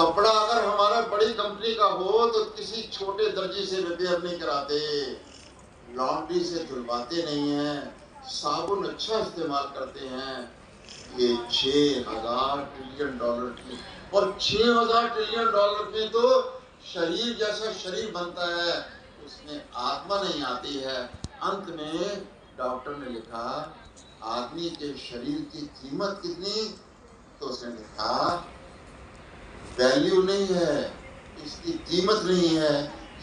कपड़ा अगर हमारा बड़ी कंपनी का हो तो किसी छोटे दर्जी से रिपेयर नहीं कराते, लॉन्ड्री से धुलवाते नहीं हैं, साबुन अच्छा इस्तेमाल करते हैं। ये 6,000 ट्रिलियन डॉलर की, और 6,000 ट्रिलियन डॉलर में तो शरीर जैसा शरीर बनता है, उसमें आत्मा नहीं आती है। अंत में डॉक्टर ने लिखा आदमी के शरीर की कीमत कितनी, तो उसने लिखा वैल्यू नहीं है, इसकी कीमत नहीं है,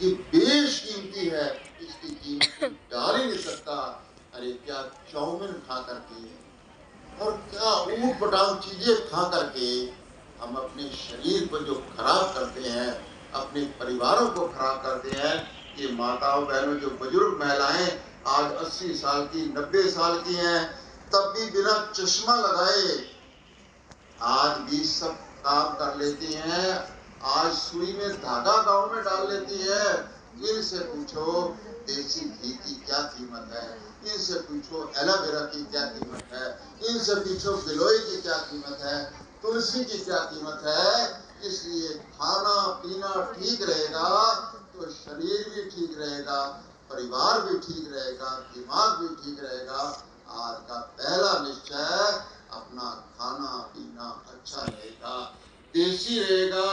ये बेशकीमती है, इसकी कीमत डाल ही नहीं सकता। अरे क्या चाउमीन खा करके और क्या ऊट पटांग चीजें खा करके हम अपने शरीर को जो खराब करते हैं, अपने परिवारों को खराब करते हैं। ये माताओं बहनों, जो बुजुर्ग महिलाएं आज 80 साल की 90 साल की हैं, तब भी बिना चश्मा लगाए आज भी सब काम कर लेती हैं। आज सुई में धागा गांव में डाल लेती है। इनसे पूछो देसी घी की क्या कीमत है, इनसे पूछो एलोवेरा की क्या कीमत है, इनसे पूछो गिलोय की क्या कीमत है, तुलसी की क्या कीमत है। इसलिए खाना पीना ठीक रहेगा तो शरीर भी ठीक रहेगा, परिवार भी ठीक रहेगा, दिमाग भी ठीक रहेगा। आज का पहला निश्चय अपना खाना पीना अच्छा रहेगा, देसी रहेगा।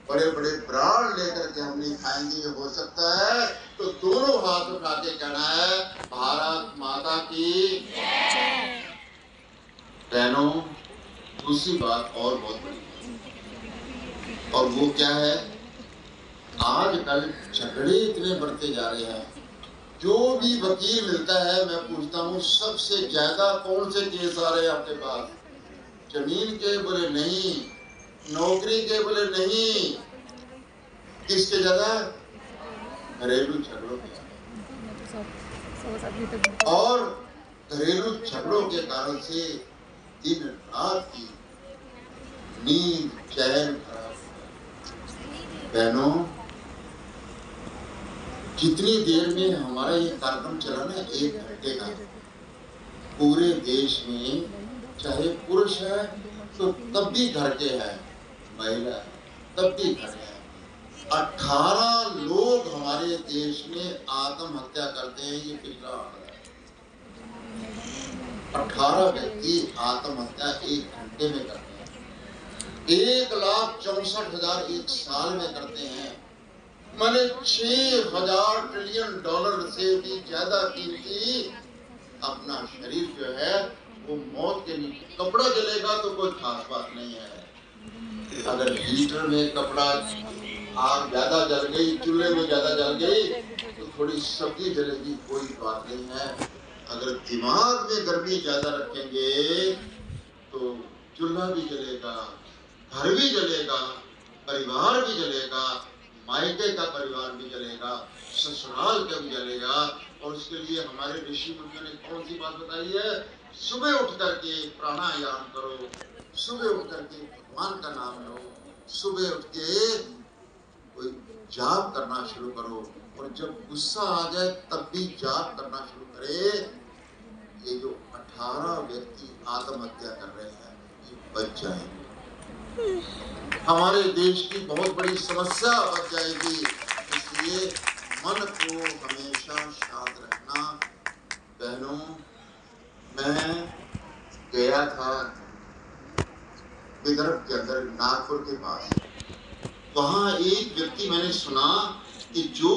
बड़े बड़े ब्रांड लेकर के हम नहीं खाएंगे। हो सकता है तो दोनों हाथ उठा के कहना है भारत माता की जय। बहनों, दूसरी बात और बहुत बड़ी, और वो क्या है, आजकल झगड़े इतने बढ़ते जा रहे हैं। जो भी वकील मिलता है मैं पूछता हूँ सबसे ज्यादा कौन से केस आ रहे हैं आपके पास? जमीन के बोले नहीं, नौकरी के बोले नहीं, किसके ज्यादा? घरेलू झगड़ों के। और घरेलू झगड़ों के कारण से दिन रात की नींद चैन खराब। बहनों, जितनी देर में हमारा ये कार्यक्रम चला ना, 1 घंटे का, पूरे देश में चाहे पुरुष है तो तब भी घर के है, महिला है तब भी घर है। 18 लोग हमारे देश में आत्महत्या करते हैं, ये पिछला आंकड़ा है। 18 व्यक्ति आत्महत्या 1 घंटे में करते हैं। 1,64,000 एक साल में करते हैं। माने 6,000 ट्रिलियन डॉलर से भी ज्यादा कीमती अपना शरीर जो है वो मौत के नीचे। कपड़ा जलेगा तो कोई खास बात नहीं है। अगर हीटर में कपड़ा आग ज्यादा जल गई, चूल्हे में ज्यादा जल गई तो थोड़ी सब्जी जलेगी, कोई बात नहीं है। अगर दिमाग में गर्मी ज्यादा रखेंगे तो चूल्हा भी जलेगा, घर भी जलेगा, परिवार भी जलेगा, मायके का परिवार भी जलेगा, ससुराल का भी जलेगा। और उसके लिए हमारे ऋषि मुनियों ने कौन सी बात बताई है? सुबह उठ करके प्राणायाम करो, सुबह उठ करके भगवान का नाम लो, सुबह उठ के कोई जाप करना शुरू करो, और जब गुस्सा आ जाए तब भी जाप करना शुरू करे। ये जो 18 व्यक्ति आत्महत्या कर रहे हैं ये बच जाएंगे, हमारे देश की बहुत बड़ी समस्या बच जाएगी। इसलिए मन को हमेशा शांत रखना। बहनों, मैं गया था विदर्भ के अंदर, नागपुर के पास। वहां एक व्यक्ति मैंने सुना कि जो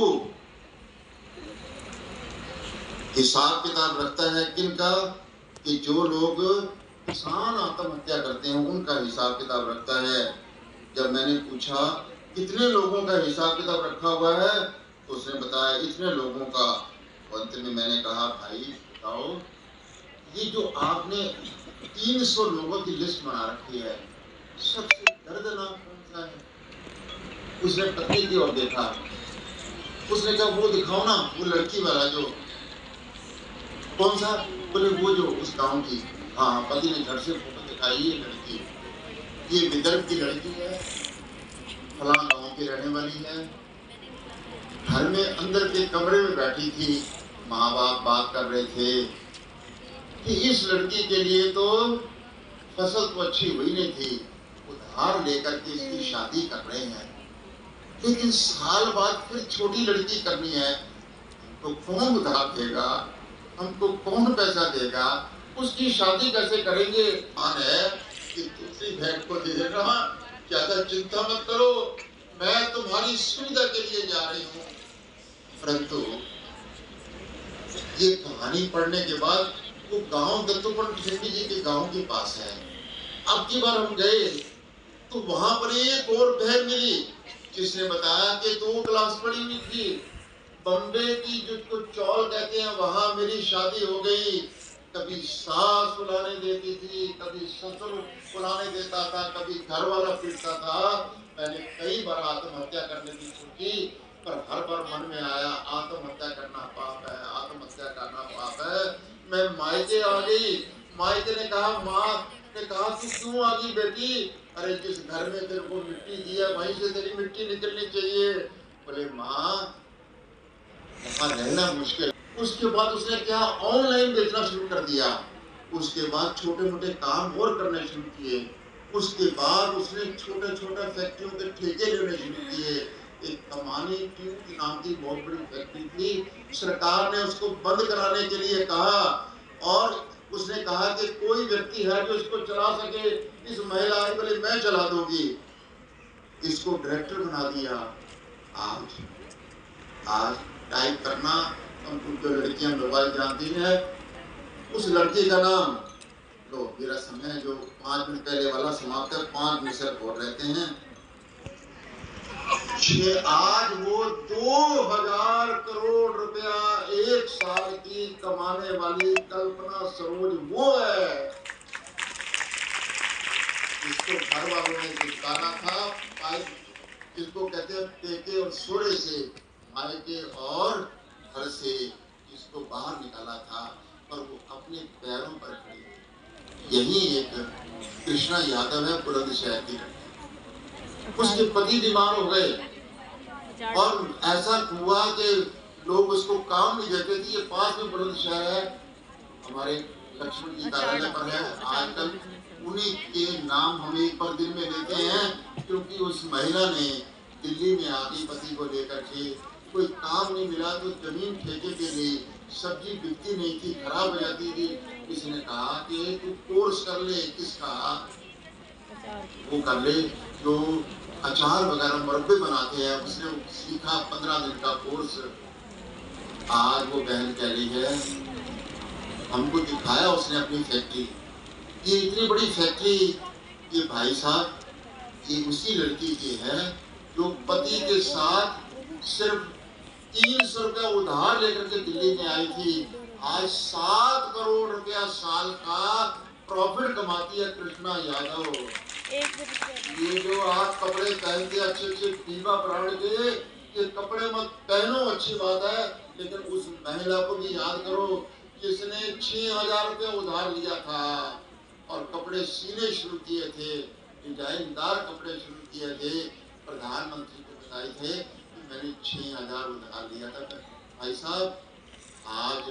हिसाब किताब रखता है किनका, कि जो लोग किसान आत्महत्या करते हैं उनका हिसाब किताब रखता है। जब मैंने पूछा कितने लोगों का हिसाब किताब रखा हुआ है तो उसने बताया इतने लोगों का। अंत में मैंने कहा भाई बताओ, ये जो आपने 300 लोगों की लिस्ट बना रखी है, सबसे दर्दनाक कौन सा है? उसने पत्नी की ओर देखा, उसने कहा वो दिखाओ ना, वो लड़की वाला जो। कौन सा? बोले वो जो उस गांव की। हाँ, पति ने घर से फोटो दिखाई, ये लड़की, ये विदर्भ की लड़की है, फलां गांव की रहने वाली है, घर में अंदर के कमरे में बैठी थी, माँ बाप बात कर रहे थे कि इस लड़की के लिए तो फसल तो अच्छी हुई नहीं थी, उधार लेकर के इसकी शादी कर रहे हैं, लेकिन साल बाद फिर छोटी लड़की करनी है, तो कौन उधार देगा, हमको कौन पैसा देगा, उसकी शादी कैसे करेंगे। मान है कि दूसरी बहन को दे देना, ज्यादा चिंता मत करो, मैं तुम्हारी सुविधा के लिए जा रही हूँ। परंतु ये कहानी पढ़ने के बाद वो गांव दत्तोपंत ठेंगड़ी जी के गांव के पास है। अब की बार हम गए तो वहां पर एक और बहन मिली जिसने बताया कि 2 क्लास पढ़ी हुई थी, बम्बे की जिसको चौल कहते हैं वहां मेरी शादी हो गई। कभी सास बुलाने देती थी, कभी ससुर बुलाने देता था, कभी घर वाला पीटता था। मैंने कई बार आत्महत्या करने की सोची, पर हर बार मन में आया आत्महत्या करना पाप है, आत्महत्या करना पाप है। मैं मायके आ गई। मायके ने कहा, माँ ने कहा, तू क्यों आ गई बेटी? अरे जिस घर में तेरे को मिट्टी दी है वहीं से तेरी मिट्टी निकलनी चाहिए। बोले माँ वहां रहना मुश्किल। उसके बाद उसने क्या, ऑनलाइन बेचना शुरू कर दिया। उसके बाद छोटे मोटे काम और करने शुरू किए। उसके बाद उसने छोटे छोटे फैक्ट्रियों के ठेके लेने शुरू किए। एक कमानी ट्यूब नाम की बहुत बड़ी फैक्ट्री थी, सरकार ने उसको बंद कराने के लिए कहा, और उसने कहा कि कोई व्यक्ति है जो इसको चला सके। इस महिला आई, बोले मैं चला दूंगी। इसको डायरेक्टर बना दिया। आज टाइप करना, कंप्यूटर लड़कियां मोबाइल जानती है, उस लड़की का नाम लो, मेरा समय जो 5 मिनट पहले वाला समाप्त है, 5 मिनट से और रहते हैं। आज वो 2000 करोड़ रुपया एक साल की कमाने वाली कल्पना सरोज वो है। इसको घर वालों ने चिपकाना था, जिसको कहते हैं पेके और सोरे से, मायके और घर से इसको बाहर निकाला था, पर वो अपने पैरों पर खड़ी। यही एक कृष्णा यादव है, बुलंदशहर की। उसके पति बीमार हो गए और ऐसा हुआ कि लोग उसको काम नहीं देते थे। ये पास में बुलंदशहर है, हमारे लक्ष्मण जी कार्यालय पर है। आजकल उन्हीं के नाम हम एक बार दिन में लेते हैं, क्योंकि उस महिला ने दिल्ली में आके पति को लेकर के, कोई काम नहीं मिला तो जमीन ठेके पे ली, सब्जी बिकती नहीं थी, खराब हो जाती थी। किसी ने कहा कि तू कोर्स कर ले। किसका? वो कर ले जो अचार वगैरह मुरब्बे बनाते हैं, उसने सीखा 15 दिन का कोर्स। आज वो बहन कह रही है, हमको दिखाया उसने अपनी फैक्ट्री, ये इतनी बड़ी फैक्ट्री, ये भाई साहब ये उसी लड़की की है जो पति के साथ सिर्फ 300 रुपया उधार लेकर के दिल्ली में आई थी। आज 7 करोड़ रुपया साल का प्रॉफिट कमाती है कृष्णा यादव। ये जो आप कपड़े पहनते अच्छे अच्छे बीबा ब्रांड के, ये कपड़े मत पहनो, अच्छी बात है, लेकिन उस महिला को भी याद करो जिसने 6000 रुपया उधार लिया था और कपड़े सीने शुरू किए थे, डिजाइनदार कपड़े शुरू किए थे। प्रधानमंत्री को बताए थे कि मैंने 6000 उधार लिया था। भाई साहब आज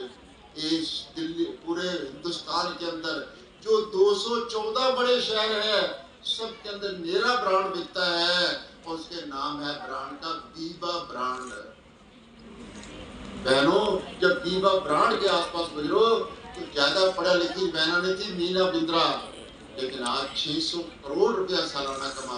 इस दिल्ली, पूरे हिंदुस्तान के अंदर जो 214 बड़े शहर है, सब के अंदर मेरा ब्रांड बिकता है और उसके नाम है ब्रांड का बीबा ब्रांड। बहनों, जब बीबा ब्रांड के आसपास गुजरो तो ज्यादा पढ़ा लिखी बहना नहीं थी, मीना बिंद्रा, लेकिन आज 600 करोड़ रुपया सालाना कमा